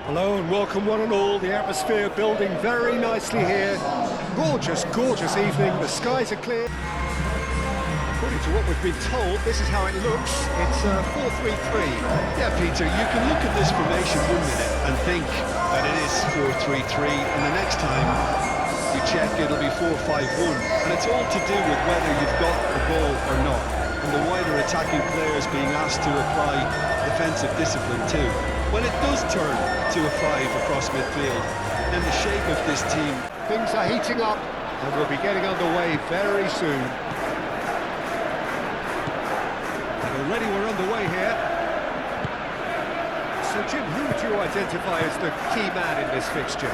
Hello and welcome one and all. The atmosphere building very nicely here. Gorgeous, gorgeous evening. The skies are clear. According to what we've been told, this is how it looks. It's 4-3-3. Yeah, Peter, you can look at this formation 1 minute and think that it is 4-3-3, and the next time you check it'll be 4-5-1. And it's all to do with whether you've got the ball or not, and the wider attacking players being asked to apply defensive discipline too. When it does turn to a 5 across midfield, then the shape of this team... Things are heating up and we'll be getting underway very soon. And already we're underway here. So Jim, who would you identify as the key man in this fixture?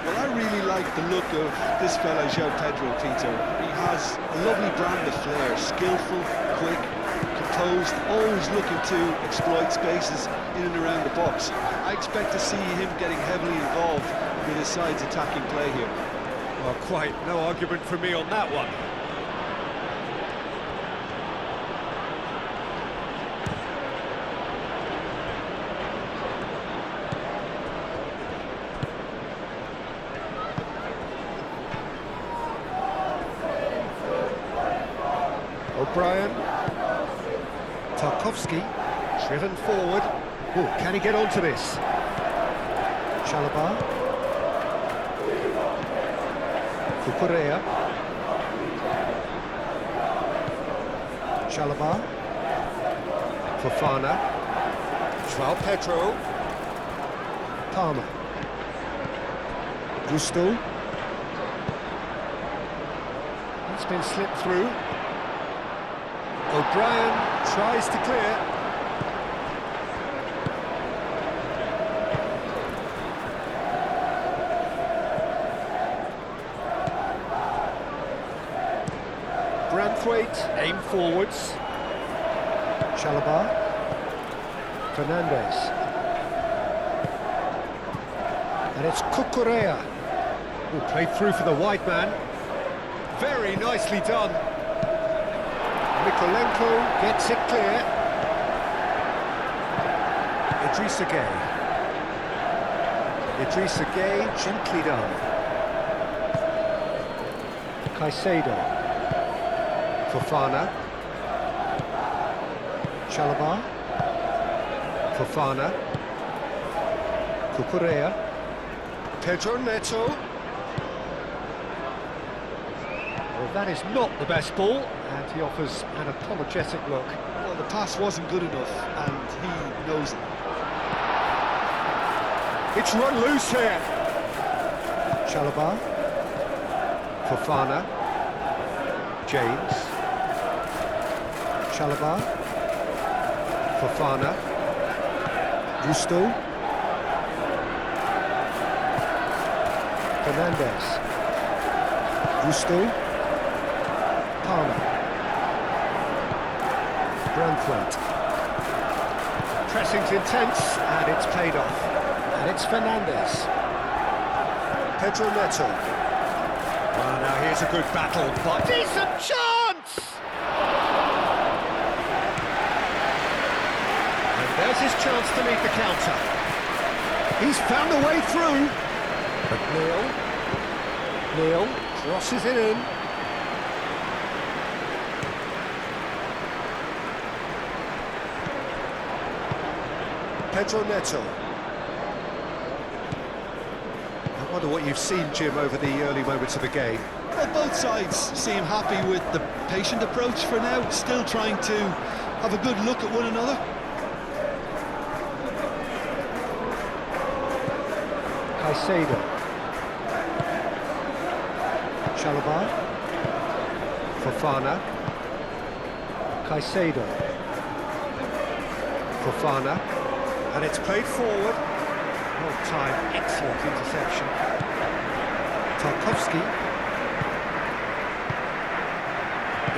Well, I really like the look of this fella, João Pedro, Peter. He has a lovely brand of flair, skillful, quick, composed, always looking to exploit spaces in and around the box. I expect to see him getting heavily involved with his side's attacking play here. Well, quite no argument from me on that one. O'Brien, Tarkowski, driven forward. Oh, can he get onto this? Chalobah, Cucurella, Chalobah, Fofana, João Pedro, Palmer, Gusto. It's been slipped through. O'Brien tries to clear. Branthwaite, aim forwards. Chalobah, Fernandes. And it's Cucurella, who played through for the wide man. Very nicely done. Mikolenko gets it clear. Idrissa Gueye. Idrissa Gueye, gently done. Caicedo. Fofana. Chalobah. Fofana. Cucurella. Pedro Neto. Well, that is not the best ball, and he offers an apologetic look. Well, the pass wasn't good enough, and he knows it. It's run loose here. Chalobah. Fofana. James. Chalobah. Fofana. Gusto. Fernandes. Gusto. Palmer. Branthwaite. Pressing's intense, and it's paid off. And it's Fernandes. Pedro Neto. Well, now here's a good battle, but decent chance! And there's his chance to meet the counter. He's found a way through. But Neil crosses it in. Pedro Neto. I wonder what you've seen, Jim, over the early moments of the game. Well, both sides seem happy with the patient approach for now, still trying to have a good look at one another. Caicedo. Chalobah. Fofana. Caicedo. Fofana. And it's played forward. Well timed, excellent interception. Tarkowski.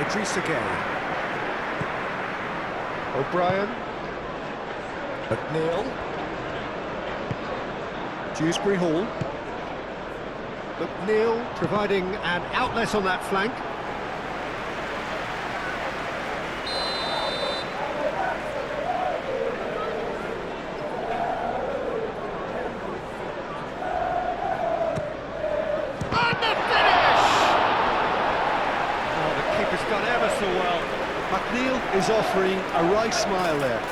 Idrissa Gueye. O'Brien. McNeil. Dewsbury Hall. McNeil providing an outlet on that flank. And the finish! Oh, the keeper's done ever so well. McNeil is offering a wry smile there.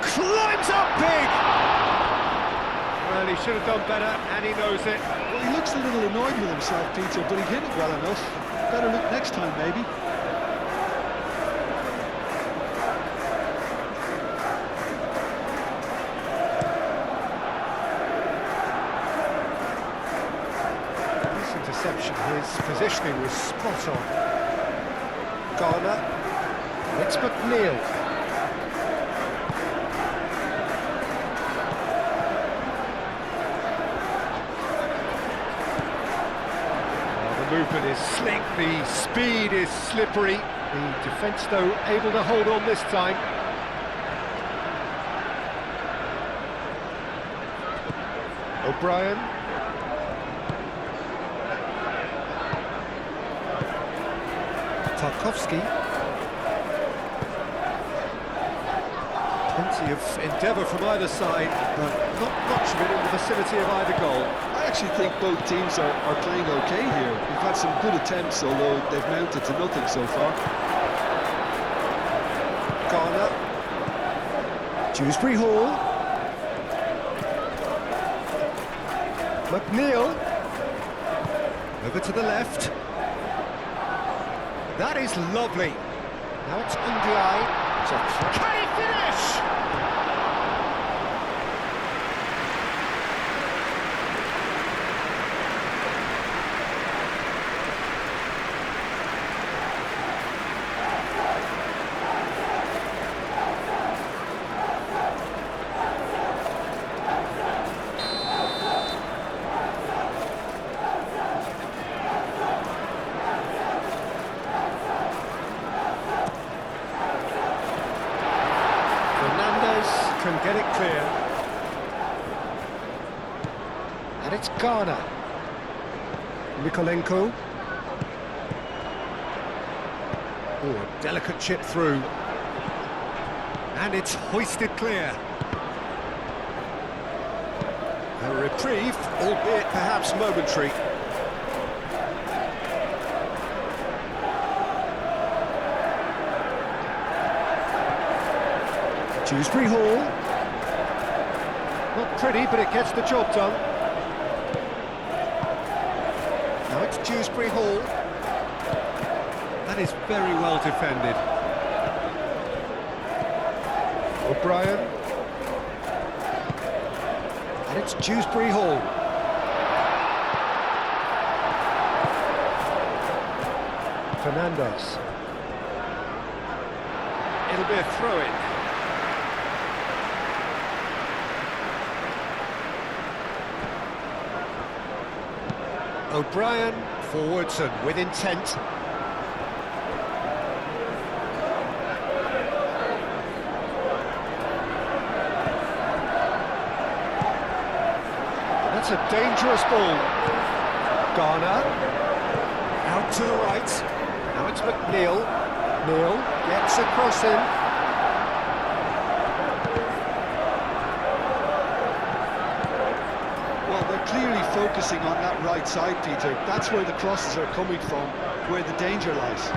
Climbs up big! Well, he should have done better, and he knows it. Well, he looks a little annoyed with himself, Peter, but he hit it well enough. Better look next time, maybe. This interception, his positioning was spot on. Garner, it's McNeil. The movement is slick, the speed is slippery. The defence, though, able to hold on this time. O'Brien. Tarkowski. Plenty of endeavour from either side, but not much of it in the vicinity of either goal. I actually think both teams are playing okay here. We've had some good attempts, although they've mounted to nothing so far. Garner. Dewsbury Hall. McNeil. Over to the left. That is lovely. Now it's Ndiaye. Can he finish? Can get it clear. And it's Garner. Mikolenko. Oh, a delicate chip through. And it's hoisted clear. A reprieve, albeit perhaps momentary. Dewsbury Hall. Not pretty, but it gets the job done. Now it's Dewsbury Hall. That is very well defended. O'Brien. And it's Dewsbury Hall. Fernandez. It'll be a throw-in. O'Brien, forwards and with intent. That's a dangerous ball. Garner, out to the right. Now it's McNeil. Neil gets across him. Clearly focusing on that right side, Peter. That's where the crosses are coming from, where the danger lies.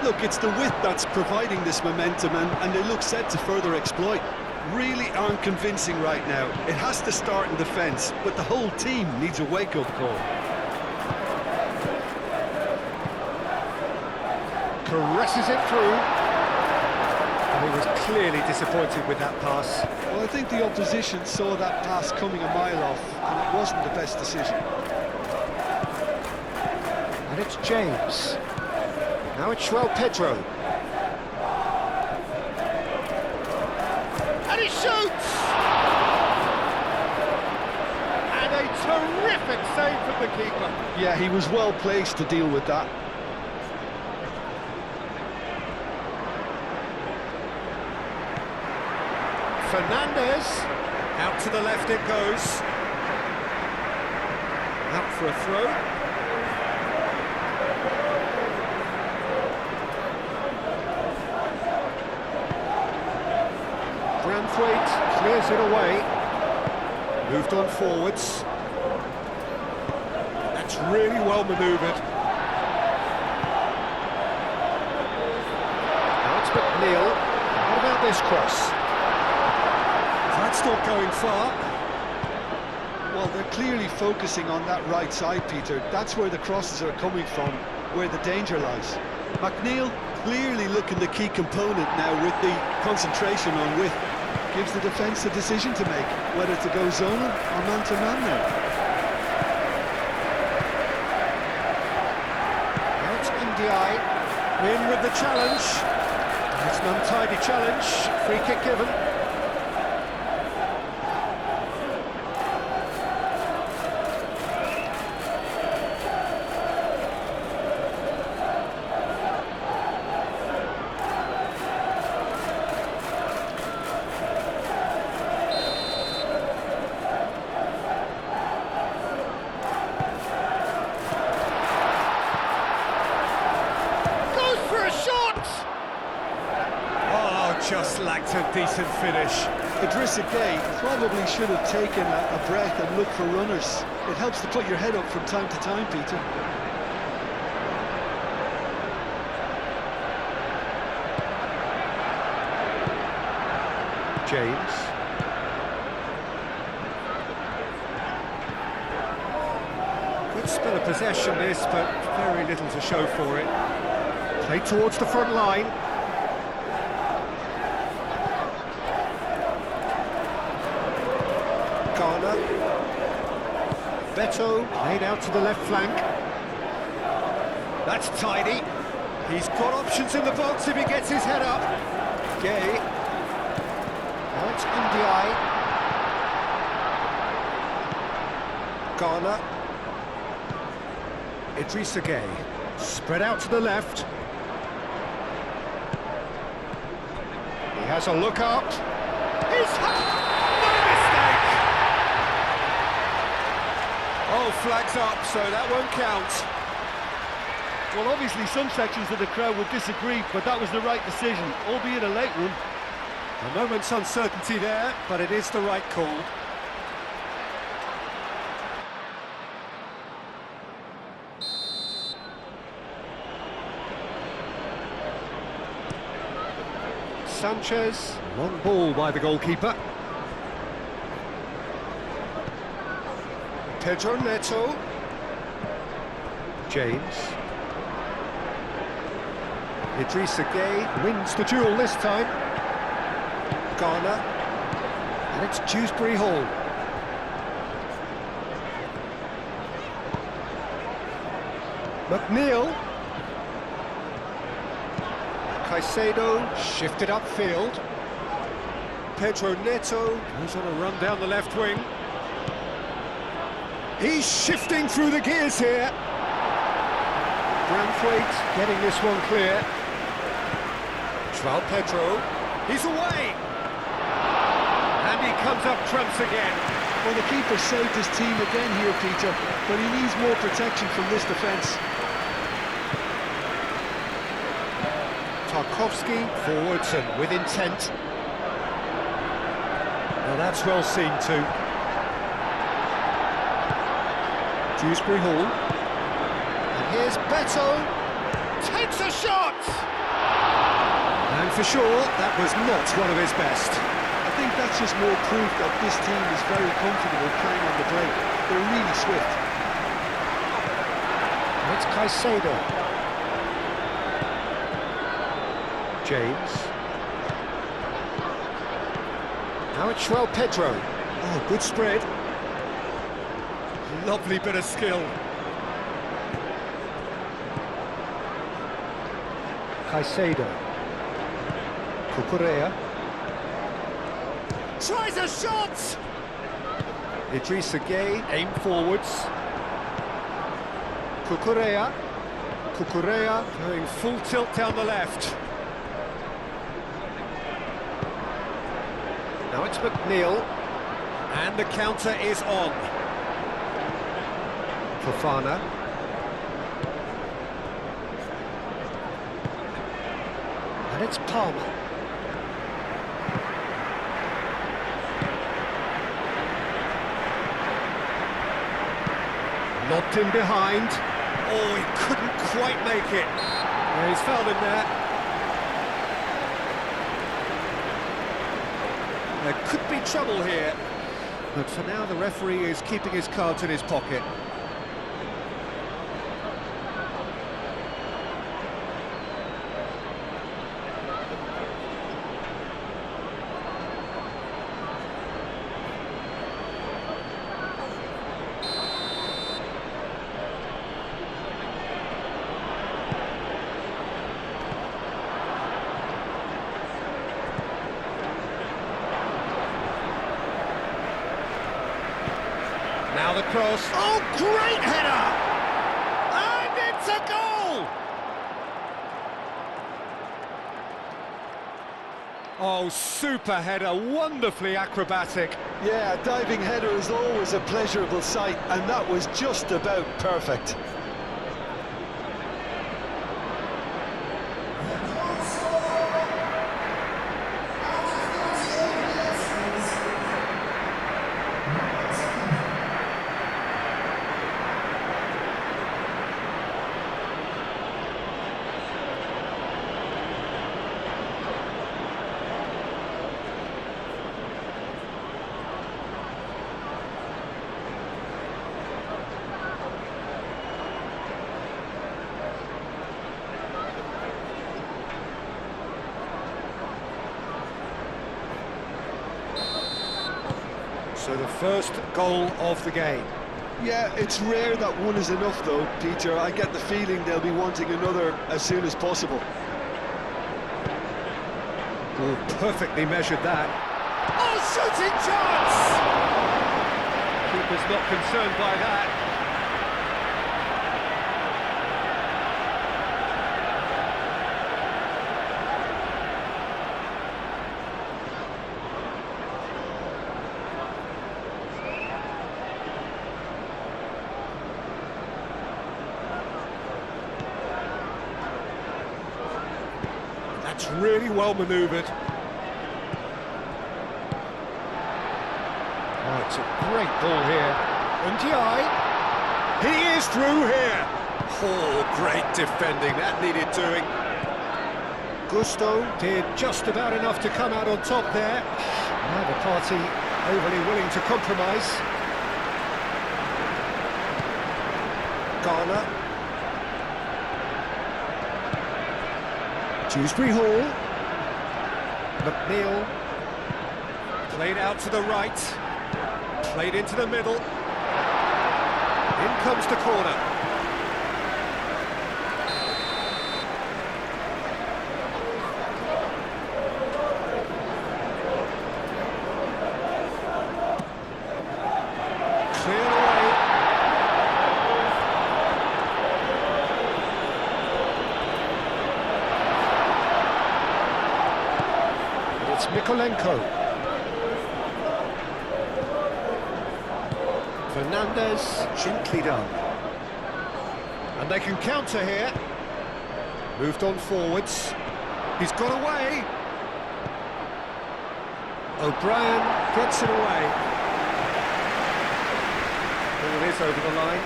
Look, it's the width that's providing this momentum, and they look set to further exploit. Really aren't convincing right now. It has to start in defence, but the whole team needs a wake-up call. Caresses it through. And he was clearly disappointed with that pass. Well, I think the opposition saw that pass coming a mile off, and it wasn't the best decision. And it's James. Now it's João Pedro. And he shoots! And a terrific save from the keeper. Yeah, he was well placed to deal with that. Fernandez, out to the left it goes. for a throw. Branthwaite clears it away. Moved on forwards. That's really well manoeuvred. Now it's McNeil. What about this cross? That's not going far. Well, they're clearly focusing on that right side, Peter. That's where the crosses are coming from, where the danger lies. McNeil clearly looking the key component now with the concentration on width. Gives the defence a decision to make, whether to go zonal or man-to-man now. Now it's Ndiaye, in with the challenge. It's an untidy challenge, free kick given. Just lacked a decent finish. Idrissa Gueye probably should have taken a breath and looked for runners. It helps to put your head up from time to time, Peter. James. Good spell of possession this, but very little to show for it. Play towards the front line. Garner. Beto played out to the left flank. That's tidy. He's got options in the box if he gets his head up. Gueye. Now it's Ndiaye. Garner. Idrissa Gueye. Spread out to the left. He has a look up. He's... Oh, flags up, so that won't count. Well, obviously some sections of the crowd would disagree, but that was the right decision, albeit a late one. A moment's uncertainty there, but it is the right call. Sanchez, long ball by the goalkeeper. Pedro Neto. James. Idrissa Gueye wins the duel this time. Garner. And it's Dewsbury Hall. McNeil. Caicedo shifted upfield. Pedro Neto goes on a run down the left wing. He's shifting through the gears here. Branthwaite getting this one clear. João Pedro, he's away. And he comes up trumps again. Well, the keeper saved his team again here, Peter, but he needs more protection from this defence. Tarkowski forwards and with intent. Well, that's well seen too. Dewsbury Hall. And here's Beto. Takes a shot! And for sure, that was not one of his best. I think that's just more proof that this team is very comfortable playing on the break. They're really swift. And it's Caicedo. James. Now it's João Pedro. Oh, good spread. Lovely bit of skill. Caicedo. Cucurella. Tries a shot! Idrissa Gueye, aim forwards. Cucurella. Cucurella going full tilt down the left. Now it's McNeil. And the counter is on. Fofana. And it's Palmer. Knocked in behind. Oh, he couldn't quite make it. Yeah, he's fouled him there. There could be trouble here. But for now, the referee is keeping his cards in his pocket. Now the cross. Oh, great header! And it's a goal! Oh, super header, wonderfully acrobatic. Yeah, a diving header is always a pleasurable sight, and that was just about perfect. So the first goal of the game. Yeah, it's rare that one is enough though, Peter. I get the feeling they'll be wanting another as soon as possible. Oh, perfectly measured that. Oh, shooting chance! Keeper's not concerned by that. That's really well manoeuvred. Oh, it's a great ball here. Ndiaye. He is through here. Oh, great defending. That needed doing. Gusto did just about enough to come out on top there. Neither party overly willing to compromise. Garner. Dewsbury Hall. McNeil. Played out to the right. Played into the middle. In comes the corner. Cleared away. It's Mikolenko. Fernandez, gently done. And they can counter here. Moved on forwards. He's got away. O'Brien gets it away. Ball is over the line.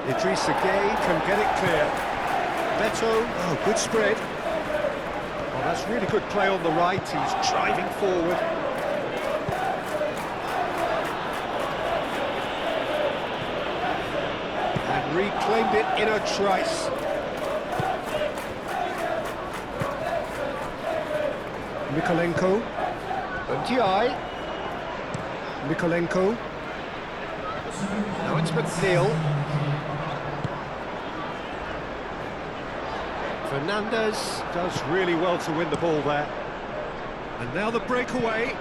Idrissa Gueye can get it clear. Beto, oh, good spread. Oh, that's really good play on the right. He's driving forward. And reclaimed it in a trice. Mikolenko. Ndiaye. Mikolenko. Now it's McNeil. Fernandez does really well to win the ball there. And now the breakaway.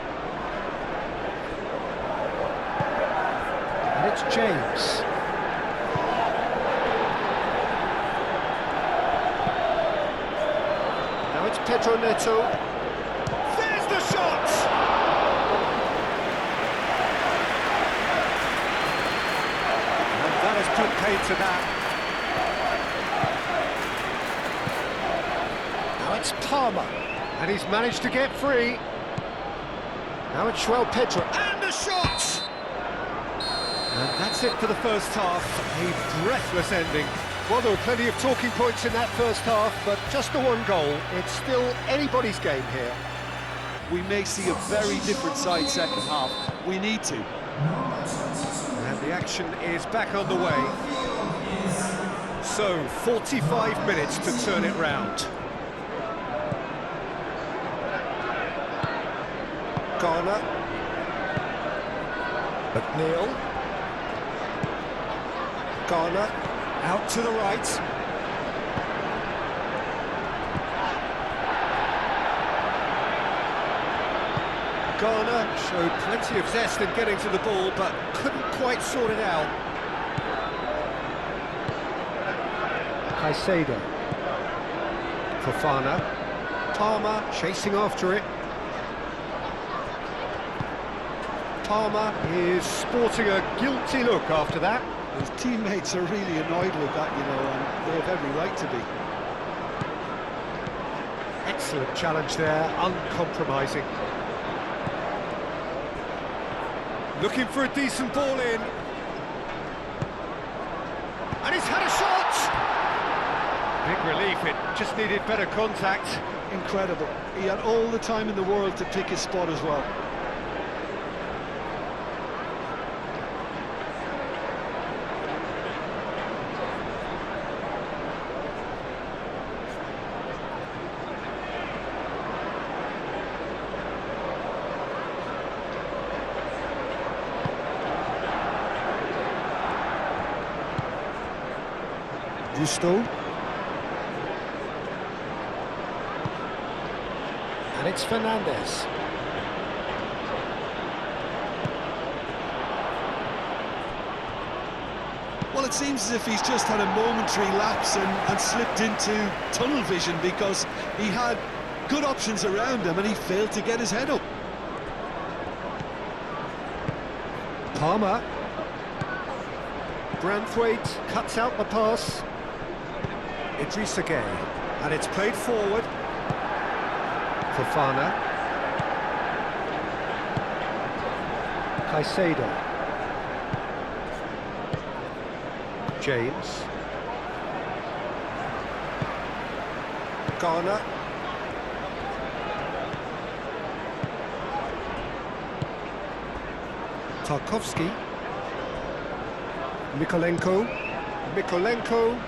And it's James. Now it's Pedro Neto. There's the shot! management paid to that. Now it's Palmer, and he's managed to get free. Now it's Pedro, and a shot! And that's it for the first half, a breathless ending. Well, there were plenty of talking points in that first half, but just the one goal. It's still anybody's game here. We may see a very different side second half. We need to. And the action is back on the way. So, 45 minutes to turn it round. Garner. McNeil. Garner. Out to the right. Garner showed plenty of zest in getting to the ball, but couldn't quite sort it out. Caicedo. Fofana. Palmer chasing after it. Palmer is sporting a guilty look after that. His teammates are really annoyed with that, you know, and they have every right to be. Excellent challenge there, uncompromising. Looking for a decent ball in. And he's had a shot! Big relief, it just needed better contact. Incredible. He had all the time in the world to pick his spot as well. Gusto. And it's Fernandez. Well, it seems as if he's just had a momentary lapse and slipped into tunnel vision, because he had good options around him and he failed to get his head up. Palmer. Branthwaite cuts out the pass. Idrissa Gueye, and it's played forward. Fofana. Caicedo. James. Garner. Tarkowski. Mikolenko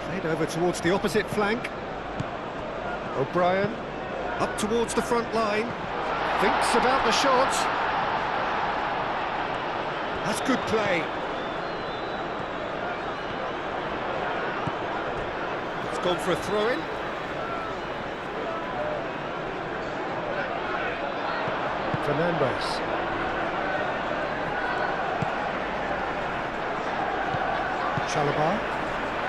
played over towards the opposite flank. O'Brien up towards the front line. Thinks about the shot. That's good play. It's gone for a throw-in. Fernandez.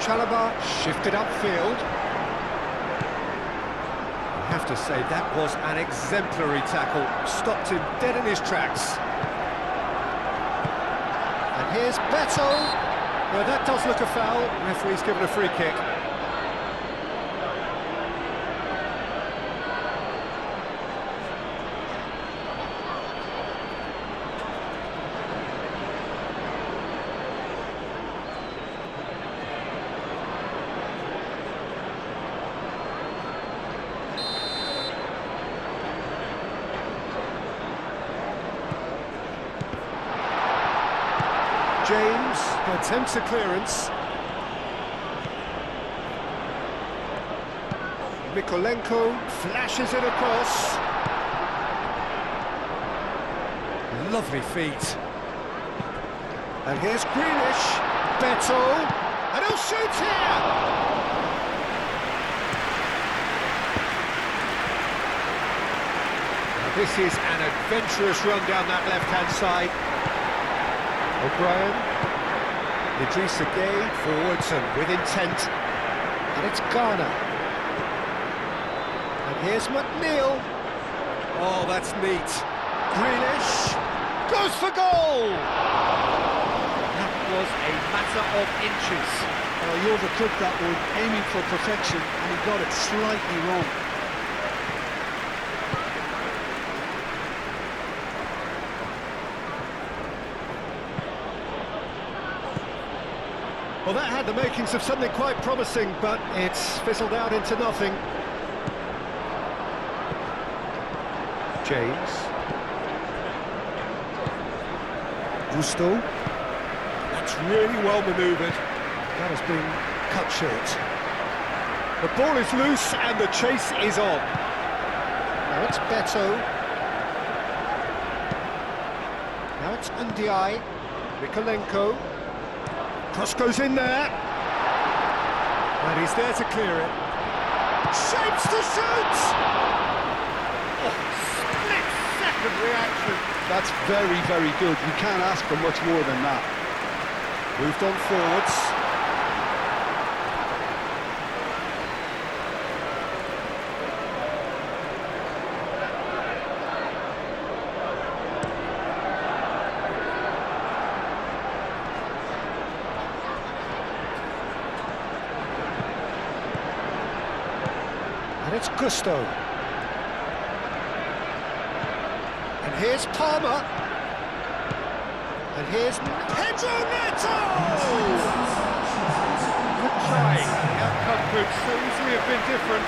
Chalobah shifted upfield. I have to say, that was an exemplary tackle. Stopped him dead in his tracks. And here's Beto. Well, that does look a foul. Referee's given a free kick. James attempts a clearance. Mikolenko flashes it across. Lovely feet. And here's Grealish. Beto. And he'll shoot here! Now this is an adventurous run down that left-hand side. O'Brien, Idrissa Gueye, forwards and with intent, and it's Garner. And here's McNeil. Oh, that's neat. Grealish goes for goal! That was a matter of inches. Well, he overcooked that one, aiming for perfection, and he got it slightly wrong. Well, that had the makings of something quite promising, but it's fizzled out into nothing. James. Gusto. That's really well manoeuvred. That has been cut short. The ball is loose and the chase is on. Now it's Beto. Now it's Ndiaye. Mikolenko. Cross goes in there. And he's there to clear it. Shapes to shoot! Oh, split-second reaction. That's very, very good. You can't ask for much more than that. Moved on forwards. And it's Gusto. And here's Palmer. And here's Pedro Neto! Good try. The outcome could so easily have been different.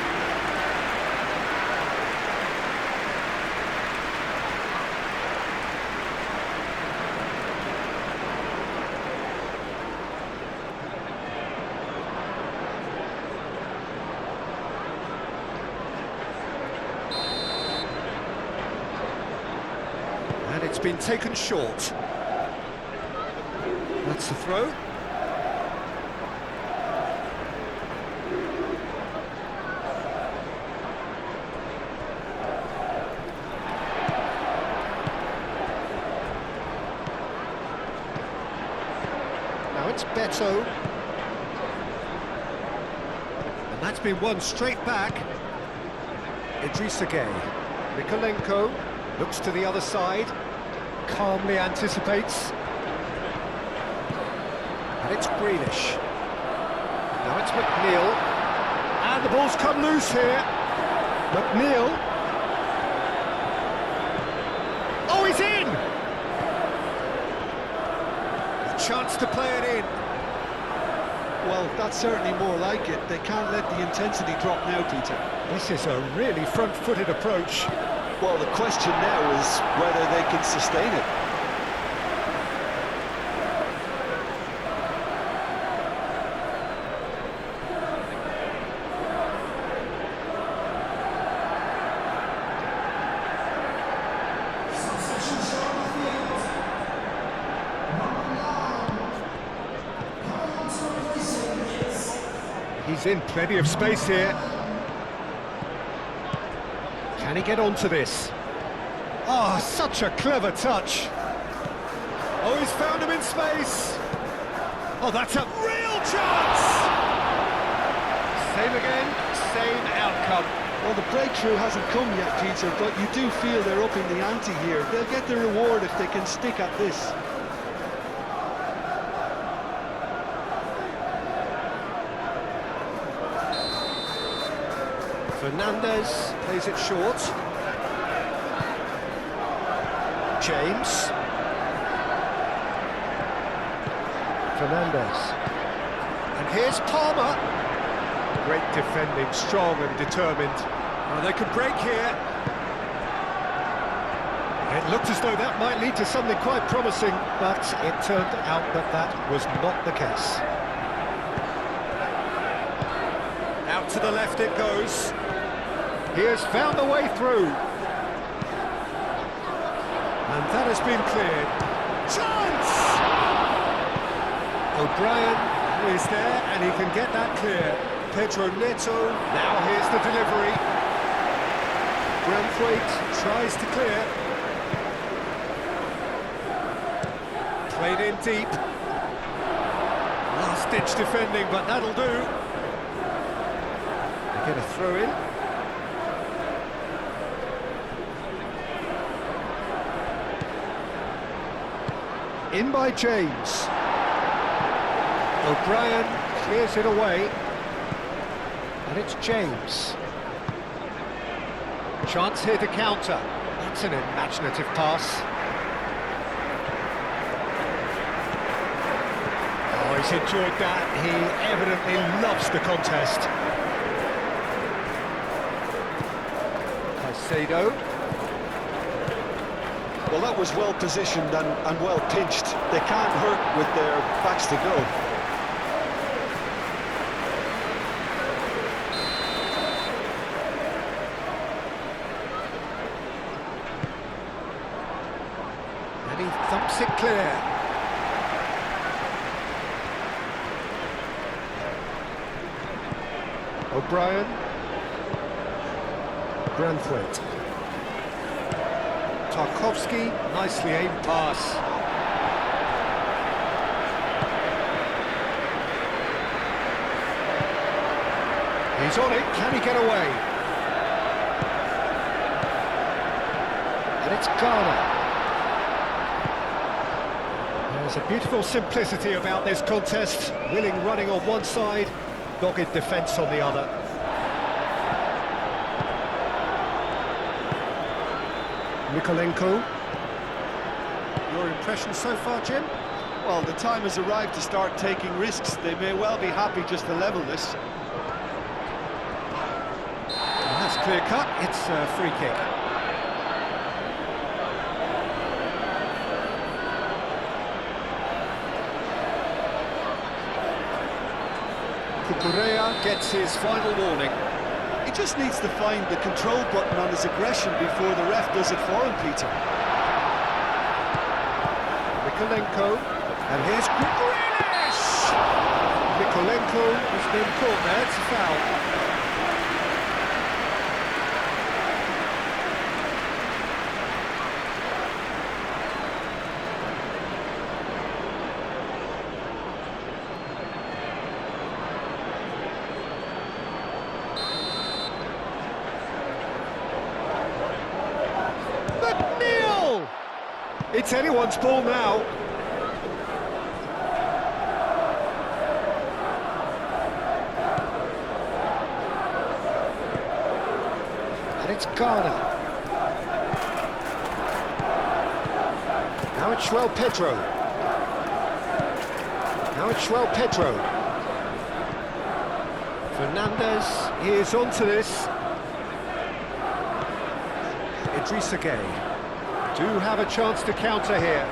And it's been taken short. That's the throw. Now it's Beto. And that's been won straight back. Idrissa Gueye. Mikolenko looks to the other side. Calmly anticipates. And it's Grealish. Now it's McNeil. And the ball's come loose here. McNeil. Oh, he's in! A chance to play it in. Well, that's certainly more like it. They can't let the intensity drop now, Peter. This is a really front-footed approach. Well, the question now is whether they can sustain it. He's in plenty of space here. Can he get onto this? Oh, such a clever touch. Oh, he's found him in space. Oh, that's a real chance! Same again, same outcome. Well, the breakthrough hasn't come yet, Peter, but you do feel they're upping the ante here. They'll get the reward if they can stick at this. Fernandez plays it short. James. Fernandez. And here's Palmer. Great defending, strong and determined. Oh, they could break here. It looked as though that might lead to something quite promising, but it turned out that that was not the case. Out to the left it goes. He has found the way through. And that has been cleared. Chance! O'Brien is there and he can get that clear. Pedro Neto, now here's the delivery. Braithwaite tries to clear. Played in deep. Last-ditch defending, but that'll do. They get a throw in. In by James. O'Brien clears it away. And it's James. Chance here to counter. That's an imaginative pass. Oh, he's enjoyed that. He evidently loves the contest. Caicedo. Well, that was well positioned and well pinched. They can't hurt with their backs to go. And he thumps it clear. O'Brien. Branthwaite. Tarkowski, nicely aimed pass. He's on it, can he get away? And it's Garner. There's a beautiful simplicity about this contest. Willing running on one side, dogged defence on the other. Mikolenko. Your impression so far, Jim? Well, the time has arrived to start taking risks. They may well be happy just to level this. And that's clear cut, it's a free kick. Cucurella gets his final warning. He just needs to find the control button on his aggression before the ref does it for him, Peter. Mikolenko, and here's Grealish! Mikolenko has been caught there, it's a foul. It's anyone's ball now. And it's Garner. Now it's Pedro. Now it's Pedro. Fernandez is onto this. Idrissa Gueye do have a chance to counter here.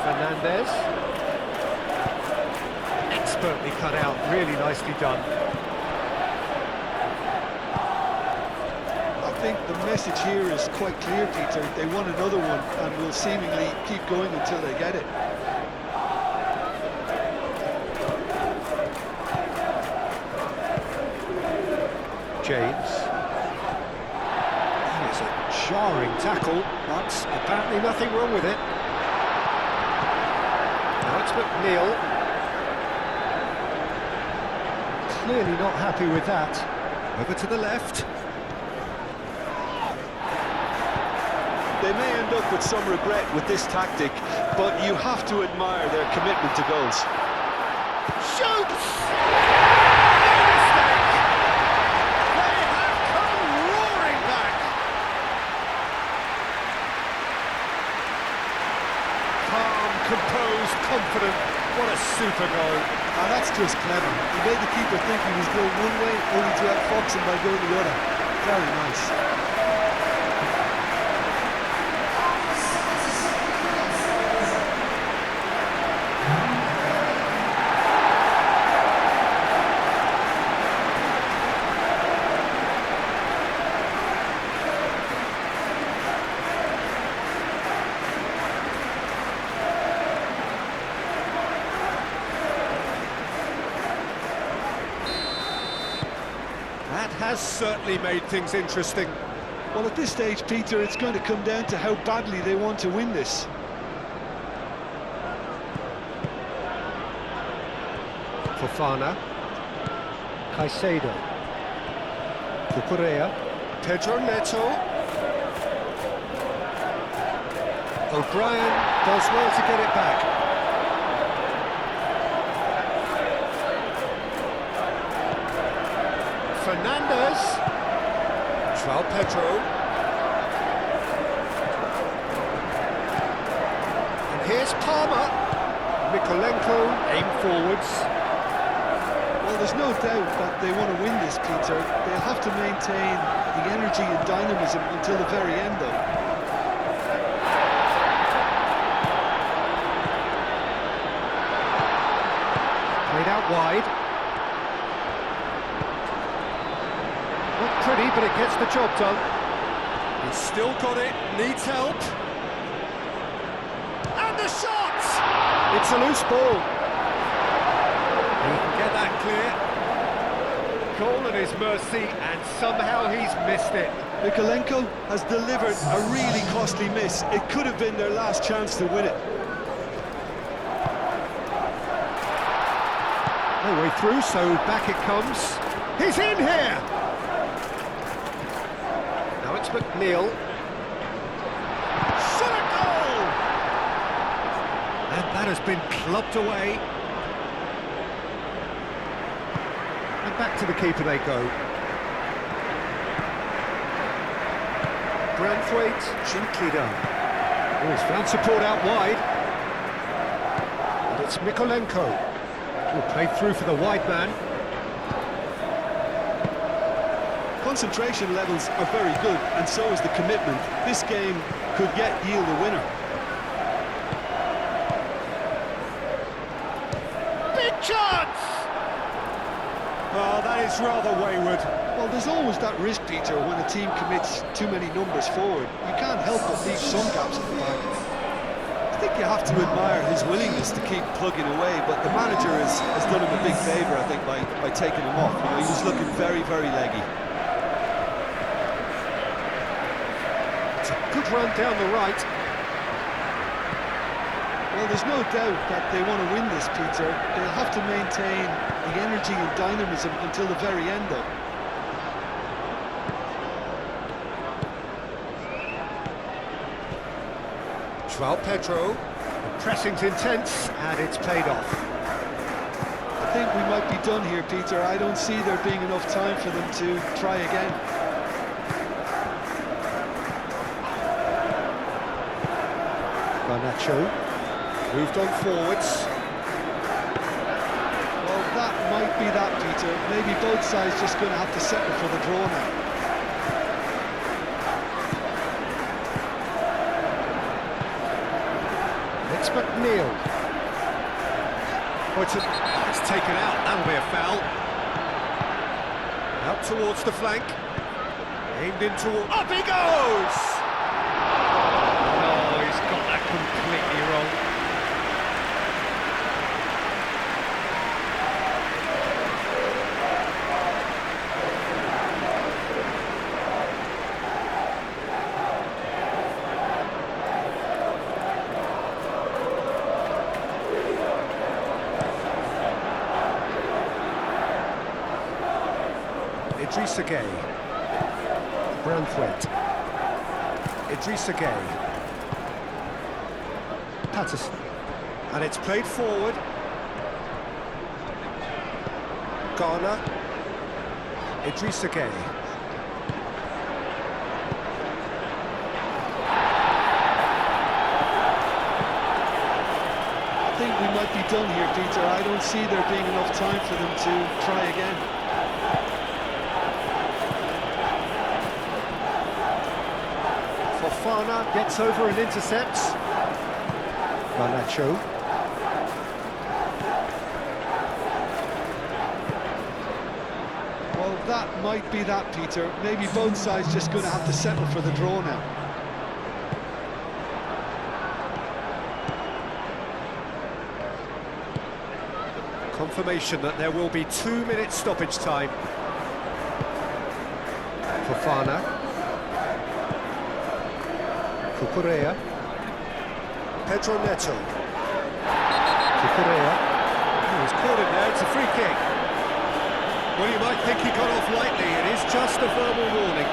Fernandez. Expertly cut out, really nicely done. I think the message here is quite clear, Peter. They want another one and will seemingly keep going until they get it. James. That is a jarring tackle, but apparently nothing wrong with it. Now it's McNeil. Clearly not happy with that. Over to the left. They may end up with some regret with this tactic, but you have to admire their commitment to goals. Shoots! Composed, confident, what a super goal. And that's just clever. He made the keeper think he was going one way, only to outfox him by going the other. Very nice. That has certainly made things interesting. Well, at this stage, Peter, it's going to come down to how badly they want to win this. Fofana. Caicedo. Cucurella. Pedro Neto. O'Brien does well to get it back. Fernandez. João Pedro. And here's Palmer. Mikolenko aim forwards. Well, there's no doubt that they want to win this, Peter. They'll have to maintain the energy and dynamism until the very end, though. Played out wide. Not pretty, but it gets the job done. He's still got it, needs help. And the shot! It's a loose ball. He can get that clear. Goal at his mercy, and somehow he's missed it. Mikolenko has delivered a really costly miss. It could have been their last chance to win it. No way through, so back it comes. He's in here! Now it's McNeil. Shot a goal! And that has been clubbed away. And back to the keeper they go. Branthwaite, gently done. Oh, he's found support out wide. And it's Mikolenko. Played through for the wide man. Concentration levels are very good, and so is the commitment. This game could yet yield a winner. Big chance! Oh, that is rather wayward. Well, there's always that risk, Peter, when a team commits too many numbers forward. You can't help but leave some gaps at the back. I think you have to admire his willingness to keep plugging away, but the manager has done him a big favour, I think, by taking him off. You know, he was looking very, very leggy. It's a good run down the right. Well, there's no doubt that they want to win this, Peter. They'll have to maintain the energy and dynamism until the very end, though. João Pedro, the pressing's intense, and it's paid off. I think we might be done here, Peter. I don't see there being enough time for them to try again. Garnacho moved on forwards. Well, that might be that, Peter. Maybe both sides just going to have to settle for the draw now. It's McNeil. Oh, it's taken out. That'll be a foul. Out towards the flank. Aimed in toward... Up he goes! Oh, he's got that completely wrong. Idrissa Gueye. Branthwaite. Idrissa Gueye. Patterson. And it's played forward. Garner. Idrissa Gueye. I think we might be done here, Peter. I don't see there being enough time for them to try again. Fofana gets over and intercepts. Garnacho. Well, that might be that, Peter. Maybe both sides just going to have to settle for the draw now. Confirmation that there will be 2 minutes stoppage time. Fofana. Cucurella. Pedro Neto. Cucurella. Oh, he's caught it there, it's a free kick. Well, you might think he got off lightly, it is just a verbal warning.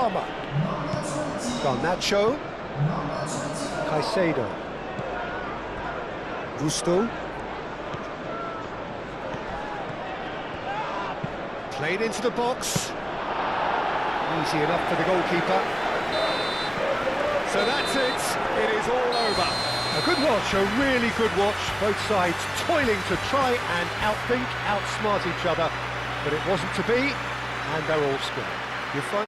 Palmer. Garnacho. Caicedo. Gusto. Played into the box. Easy enough for the goalkeeper. So that's it. It is all over. A good watch, a really good watch. Both sides toiling to try and outthink, outsmart each other. But it wasn't to be, and they're all square. You find